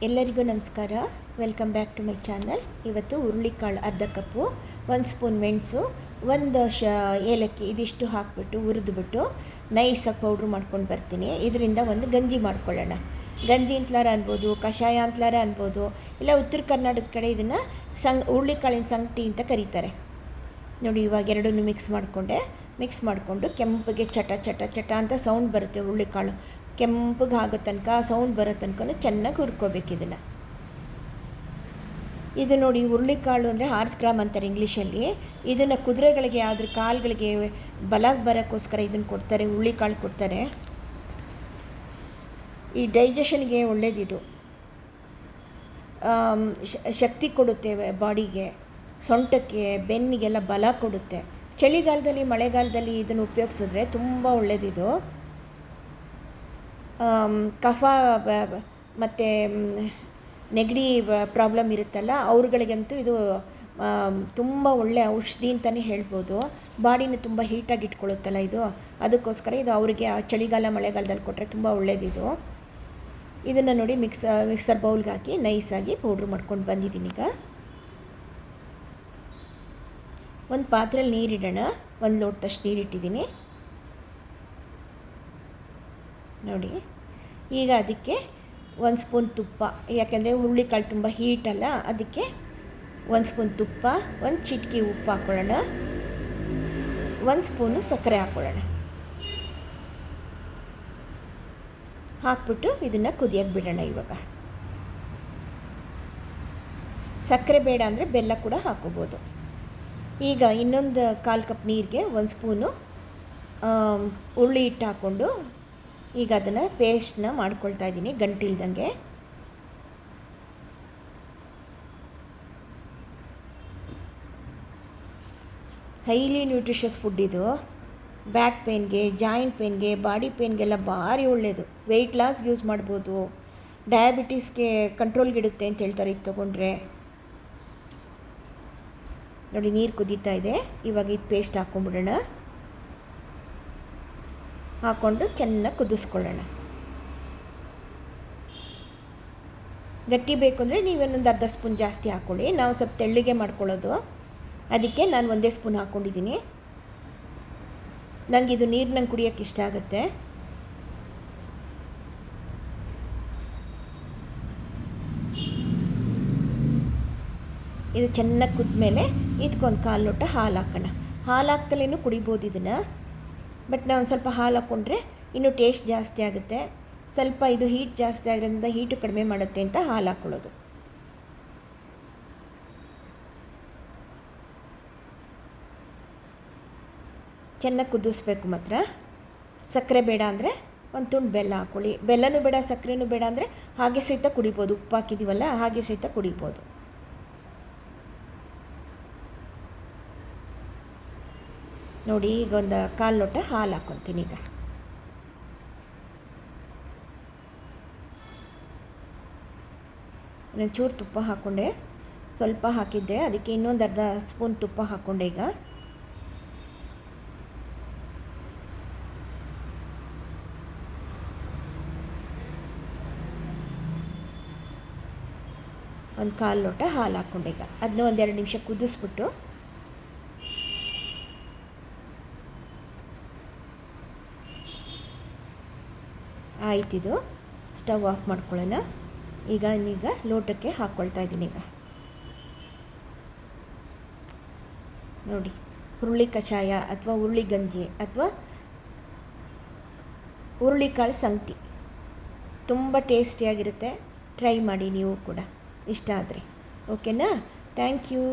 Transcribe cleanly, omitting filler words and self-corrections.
ಎಲ್ಲರಿಗೂ ನಮಸ್ಕಾರ. Welcome back to my channel. ಇವತ್ತು ಹುರುಳಿಕಾಳು ಅರ್ಧ ಕಪ್ಪು, 1 ಸ್ಪೂನ್ ಮೆಣಸು, ಒಂದು ಏಲಕ್ಕಿ ಇದಿಷ್ಟು ಹಾಕಿಬಿಟ್ಟು ಹುರಿದ್ಬಿಟ್ಟು ನೈಸಾಗಿ ಪೌಡ್ರ್ ಮಾಡ್ಕೊಂಡು ಬರ್ತೀನಿ. ಇದರಿಂದ ಒಂದು ಗಂಜಿ ಮಾಡ್ಕೊಳ್ಳೋಣ. ಗಂಜಿ ಅಂತಲಾರ ಅನ್ಬೋದು, ಕಷಾಯ ಅಂತಲಾರ ಅನ್ಬೋದು, ಇಲ್ಲ ಉತ್ತರ ಕರ್ನಾಟಕದ ಕಡೆ ಇದನ್ನು ಹುರುಳಿಕಾಳಿನ ಸಂಗಟಿ ಅಂತ ಕರೀತಾರೆ. ನೋಡಿ, ಇವಾಗ ಎರಡನ್ನೂ ಮಿಕ್ಸ್ ಮಾಡಿಕೊಂಡು ಕೆಂಪಗೆ ಚಟ ಚಟ ಚಟ ಅಂತ ಸೌಂಡ್ ಬರುತ್ತೆ. ಹುರುಳಿಕಾಳು ಕೆಂಪಗೆ ಆಗೋ ತನಕ, ಸೌಂಡ್ ಬರೋ ತನಕ ಚೆನ್ನಾಗಿ ಹುರ್ಕೋಬೇಕು ಇದನ್ನು. ಇದು ನೋಡಿ, ಹುರುಳಿಕಾಳು ಅಂದರೆ 6 ಗ್ರಾಮ್ ಅಂತಾರೆ ಇಂಗ್ಲೀಷಲ್ಲಿ. ಇದನ್ನು ಕುದುರೆಗಳಿಗೆ, ಯಾವ್ದ್ರ ಕಾಲುಗಳಿಗೆ ಬಲ ಬರೋಕ್ಕೋಸ್ಕರ ಇದನ್ನು ಕೊಡ್ತಾರೆ, ಹುರುಳಿಕಾಳು ಕೊಡ್ತಾರೆ. ಈ ಡೈಜೆಷನ್ಗೆ ಒಳ್ಳೇದಿದು, ಶಕ್ತಿ ಕೊಡುತ್ತೆ ಬಾಡಿಗೆ, ಸೊಂಟಕ್ಕೆ, ಬೆನ್ನಿಗೆಲ್ಲ ಬಲ ಕೊಡುತ್ತೆ. ಚಳಿಗಾಲದಲ್ಲಿ, ಮಳೆಗಾಲದಲ್ಲಿ ಇದನ್ನು ಉಪಯೋಗಿಸಿದ್ರೆ ತುಂಬ ಒಳ್ಳೆಯದಿದು. ಕಫ ಮತ್ತು ನೆಗಡಿ ಪ್ರಾಬ್ಲಮ್ ಇರುತ್ತಲ್ಲ, ಅವ್ರುಗಳಿಗಂತೂ ಇದು ತುಂಬ ಒಳ್ಳೆಯ ಔಷಧಿ ಅಂತಲೇ ಹೇಳ್ಬೋದು. ಬಾಡಿನ ತುಂಬ ಹೀಟಾಗಿ ಇಟ್ಕೊಳ್ಳುತ್ತಲ್ಲ ಇದು, ಅದಕ್ಕೋಸ್ಕರ ಇದು ಅವರಿಗೆ ಚಳಿಗಾಲ ಮಳೆಗಾಲದಲ್ಲಿ ಕೊಟ್ಟರೆ ತುಂಬ ಒಳ್ಳೆಯದಿದು. ಇದನ್ನು ನೋಡಿ ಮಿಕ್ಸರ್ ಬೌಲ್ಗೆ ಹಾಕಿ ನೈಸಾಗಿ ಪೌಡ್ರ್ ಮಾಡ್ಕೊಂಡು ಬಂದಿದ್ದೀನಿ. ಈಗ ಒಂದು ಪಾತ್ರೆಯಲ್ಲಿ ನೀರಿಡೋಣ. 1 ಲೋಟದಷ್ಟು ನೀರಿಟ್ಟಿದ್ದೀನಿ ನೋಡಿ. ಈಗ ಅದಕ್ಕೆ 1 ಸ್ಪೂನ್ ತುಪ್ಪ, ಯಾಕೆಂದರೆ ಹುರುಳಿಕಾಳು ತುಂಬ ಹೀಟಲ್ಲ, ಅದಕ್ಕೆ 1 ಸ್ಪೂನ್ ತುಪ್ಪ, 1 ಚಿಟಿಕೆ ಉಪ್ಪು ಹಾಕ್ಕೊಳ್ಳೋಣ, 1 ಸ್ಪೂನು ಸಕ್ಕರೆ ಹಾಕ್ಕೊಳ್ಳೋಣ. ಹಾಕ್ಬಿಟ್ಟು ಇದನ್ನು ಕುದಿಯೋಕ್ಕೆ ಬಿಡೋಣ. ಇವಾಗ ಸಕ್ಕರೆ ಬೇಡ ಅಂದರೆ ಬೆಲ್ಲ ಕೂಡ ಹಾಕ್ಕೋಬೋದು. ಈಗ ಇನ್ನೊಂದು 1/4 ಕಪ್ ನೀರಿಗೆ 1 ಸ್ಪೂನು ಹುರುಳಿ ಹಿಟ್ಟು ಹಾಕ್ಕೊಂಡು ಈಗ ಅದನ್ನು ಪೇಸ್ಟನ್ನ ಮಾಡ್ಕೊಳ್ತಾ ಇದ್ದೀನಿ, ಗಂಟಿಲ್ದಂಗೆ. ಹೈಲಿ ನ್ಯೂಟ್ರಿಷಸ್ ಫುಡ್ ಇದು. ಬ್ಯಾಕ್ ಪೇನ್ಗೆ, ಜಾಯಿಂಟ್ ಪೇನ್ಗೆ, ಬಾಡಿ ಪೇನ್ಗೆಲ್ಲ ಭಾರಿ ಒಳ್ಳೆಯದು. ವೆಯ್ಟ್ ಲಾಸ್ಗೆ ಯೂಸ್ ಮಾಡ್ಬೋದು, ಡಯಾಬಿಟೀಸ್ಗೆ ಕಂಟ್ರೋಲ್ಗಿಡುತ್ತೆ ಅಂತ ಹೇಳ್ತಾರೆ ಇದು ತೊಗೊಂಡ್ರೆ. ನೋಡಿ, ನೀರು ಕುದೀತಾ ಇದೆ. ಇವಾಗ ಇದು ಪೇಸ್ಟ್ ಹಾಕ್ಕೊಂಬಿಡೋಣ. ಹಾಕ್ಕೊಂಡು ಚೆನ್ನಾಗಿ ಕುದಿಸ್ಕೊಳ್ಳೋಣ. ಗಟ್ಟಿ ಬೇಕು ಅಂದರೆ ನೀವೇನೊಂದು ಅರ್ಧ ಸ್ಪೂನ್ ಜಾಸ್ತಿ ಹಾಕ್ಕೊಳ್ಳಿ. ನಾವು ಸ್ವಲ್ಪ ತೆಳ್ಳಗೆ ಮಾಡ್ಕೊಳ್ಳೋದು, ಅದಕ್ಕೆ ನಾನು 1 ಸ್ಪೂನ್ ಹಾಕ್ಕೊಂಡಿದ್ದೀನಿ. ನನಗಿದು ನೀರಿನಂಗೆ ಕುಡಿಯೋಕ್ಕೆ ಇಷ್ಟ ಆಗುತ್ತೆ. ಇದು ಚೆನ್ನಾಗಿ ಕುದ್ಮೇಲೆ ಇದಕ್ಕೊಂದು 1/4 ಲೋಟ ಹಾಲು ಹಾಕೋಣ. ಹಾಲು ಹಾಕ್ತಲೇನೂ ಕುಡಿಬೋದು ಇದನ್ನು, ಬಟ್ ನಾವು ಒಂದು ಸ್ವಲ್ಪ ಹಾಲು ಹಾಕ್ಕೊಂಡ್ರೆ ಇನ್ನೂ ಟೇಸ್ಟ್ ಜಾಸ್ತಿ ಆಗುತ್ತೆ. ಸ್ವಲ್ಪ ಇದು ಹೀಟ್ ಜಾಸ್ತಿ ಆಗೋದ್ರಿಂದ ಹೀಟು ಕಡಿಮೆ ಮಾಡುತ್ತೆ ಅಂತ ಹಾಲು ಹಾಕ್ಕೊಳ್ಳೋದು. ಚೆನ್ನಾಗಿ ಕುದಿಸ್ಬೇಕು ಮಾತ್ರ. ಸಕ್ಕರೆ ಬೇಡ ಅಂದರೆ 1 ತುಂಡು ಬೆಲ್ಲ ಹಾಕ್ಕೊಳ್ಳಿ. ಬೆಲ್ಲನೂ ಬೇಡ, ಸಕ್ಕರೆನೂ ಬೇಡ ಅಂದರೆ ಹಾಗೆ ಸಹಿತ ಕುಡಿಬೋದು. ಉಪ್ಪು ಹಾಕಿದ್ದೀವಲ್ಲ, ಹಾಗೆ ಸಹಿತ ಕುಡಿಬೋದು. ನೋಡಿ, ಈಗ ಒಂದು 1/4 ಲೋಟ ಹಾಲು ಹಾಕ್ಕೊತೀನಿ. ಈಗ ಒಂಚೂರು ತುಪ್ಪ ಹಾಕ್ಕೊಂಡೆ, ಸ್ವಲ್ಪ ಹಾಕಿದ್ದೆ, ಅದಕ್ಕೆ ಇನ್ನೊಂದು ಅರ್ಧ ಸ್ಪೂನ್ ತುಪ್ಪ ಹಾಕ್ಕೊಂಡೆ. ಈಗ ಒಂದು 1/4 ಲೋಟ ಹಾಲು ಹಾಕ್ಕೊಂಡೆ. ಈಗ ಅದನ್ನ 1-2 ನಿಮಿಷ ಕುದಿಸ್ಬಿಟ್ಟು ಆಯ್ತಿದು, ಸ್ಟವ್ ಆಫ್ ಮಾಡ್ಕೊಳ್ಳೋಣ. ಈಗ ಲೋಟಕ್ಕೆ ಹಾಕ್ಕೊಳ್ತಾ ಇದ್ದೀನಿ. ಈಗ ನೋಡಿ, ಹುರುಳಿ ಕಷಾಯ ಅಥವಾ ಹುರುಳಿ ಗಂಜಿ ಅಥವಾ ಹುರುಳಿಕಾಳು ಸಂಗಟಿ ತುಂಬ ಟೇಸ್ಟಿಯಾಗಿರುತ್ತೆ. ಟ್ರೈ ಮಾಡಿ ನೀವು ಕೂಡ, ಇಷ್ಟ ಆದರೆ. ಓಕೆನಾ? Thank you.